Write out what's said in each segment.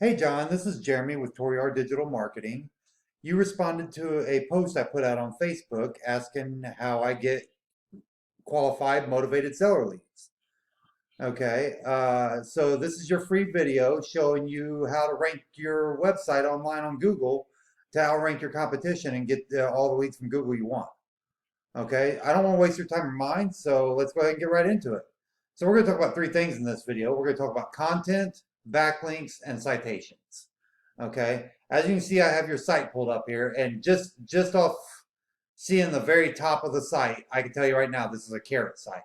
Hey John, this is Jeremy with Toriar Digital Marketing. You responded to a post I put out on Facebook asking how I get qualified, motivated seller leads. So this is your free video showing you how to rank your website online on Google to outrank your competition and get all the leads from Google you want. Okay, I don't want to waste your time or mine, so let's go ahead and get right into it. So we're going to talk about three things in this video. We're going to talk about content, backlinks, and citations. Okay, as you can see, I have your site pulled up here, and just off seeing the very top of the site, I can tell you right now this is a carrot site.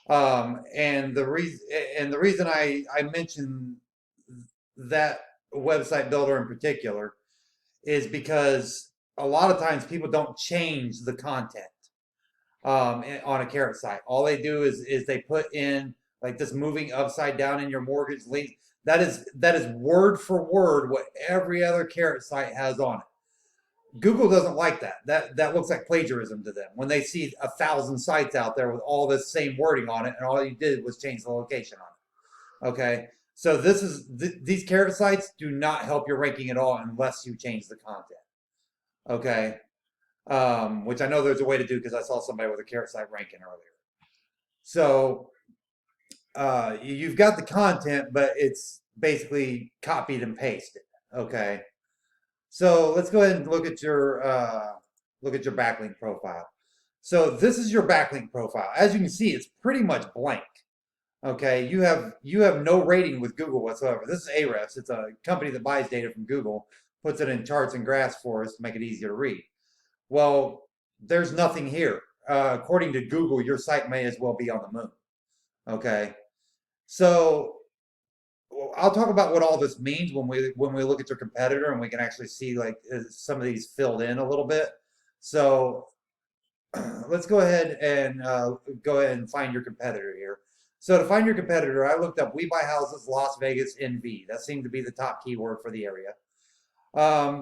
And the reason I mention that website builder in particular is because a lot of times people don't change the content on a carrot site. All they do is they put in like this moving upside down in your mortgage link. That is word for word what every other carrot site has on it. Google doesn't like that. That looks like plagiarism to them when they see 1,000 sites out there with all this same wording on it, and all you did was change the location on it. Okay, so these carrot sites do not help your ranking at all unless you change the content. Okay, which I know there's a way to do because I saw somebody with a carrot site ranking earlier. So you've got the content, but it's basically copied and pasted. Okay, so let's go ahead and look at your backlink profile. So this is your backlink profile. As you can see, it's pretty much blank. Okay, you have no rating with Google whatsoever. This is Ahrefs. It's a company that buys data from Google, puts it in charts and graphs for us to make it easier to read. Well, there's nothing here. According to Google, your site may as well be on the moon. Okay, so well, I'll talk about what all this means when we look at your competitor and we can actually see like some of these filled in a little bit. So let's go ahead and find your competitor here. So to find your competitor, I looked up "We Buy Houses Las Vegas NV." That seemed to be the top keyword for the area.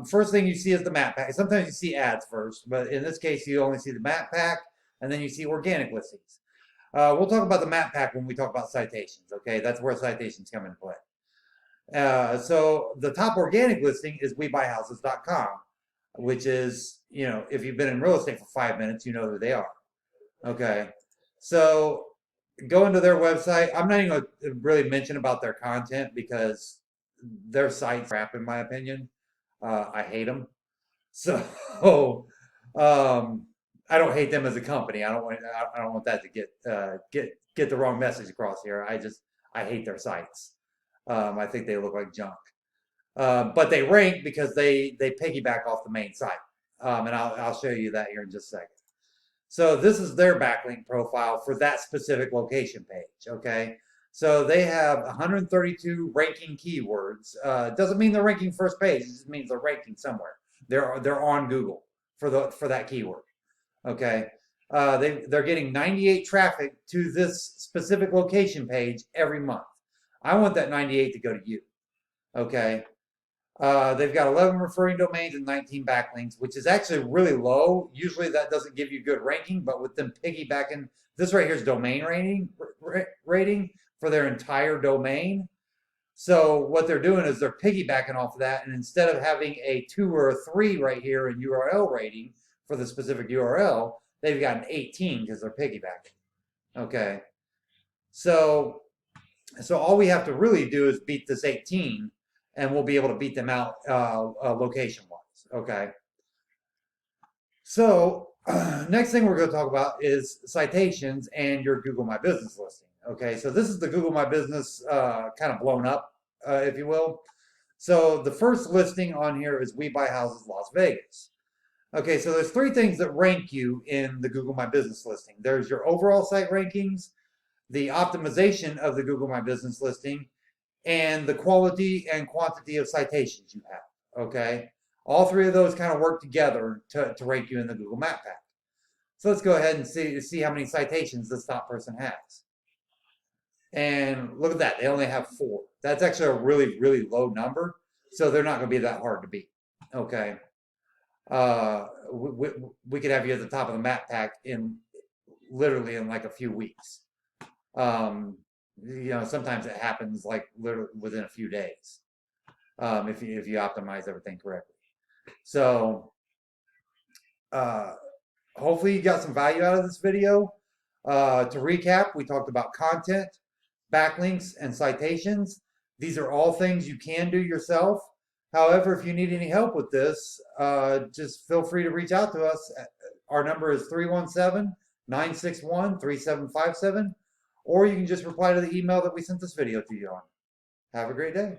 First thing you see is the map pack. Sometimes you see ads first, but in this case, you only see the map pack, and then you see organic listings. We'll talk about the map pack when we talk about citations. Okay, that's where citations come into play. So the top organic listing is WeBuyHouses.com, which is, if you've been in real estate for 5 minutes, you know who they are. Okay, so go into their website. I'm not even going to really mention about their content because their site's crap, in my opinion. I hate them. So um, I don't hate them as a company. I don't want that to get the wrong message across here. I hate their sites. I think they look like junk. But they rank because they piggyback off the main site. And I'll show you that here in just a second. So this is their backlink profile for that specific location page. Okay. So they have 132 ranking keywords. Doesn't mean they're ranking first page. It just means they're ranking somewhere. They're on Google for that keyword. Okay. They're getting 98 traffic to this specific location page every month. I want that 98 to go to you. Okay. They've got 11 referring domains and 19 backlinks, which is actually really low. Usually that doesn't give you good ranking, but with them piggybacking, this right here is domain rating for their entire domain. So what they're doing is they're piggybacking off of that, and instead of having a 2 or a 3 right here in URL rating for the specific URL, they've got an 18 because they're piggybacking. Okay, so all we have to really do is beat this 18, and we'll be able to beat them out location-wise. Okay. So next thing we're going to talk about is citations and your Google My Business listing. Okay, so this is the Google My Business kind of blown up, if you will. So the first listing on here is We Buy Houses Las Vegas. Okay, so there's three things that rank you in the Google My Business listing. There's your overall site rankings, the optimization of the Google My Business listing, and the quality and quantity of citations you have. Okay, all three of those kind of work together to rank you in the Google Map Pack. So let's go ahead and see how many citations this top person has. And look at that, they only have 4. That's actually a really, really low number, so they're not going to be that hard to beat. Okay, we could have you at the top of the Map Pack literally in like a few weeks. Sometimes it happens like literally within a few days. if you optimize everything correctly. So uh, hopefully you got some value out of this video. To recap, we talked about content, backlinks, and citations. These are all things you can do yourself. However, if you need any help with this, just feel free to reach out to us. Our number is 317-961-3757, or you can just reply to the email that we sent this video to you on. Have a great day.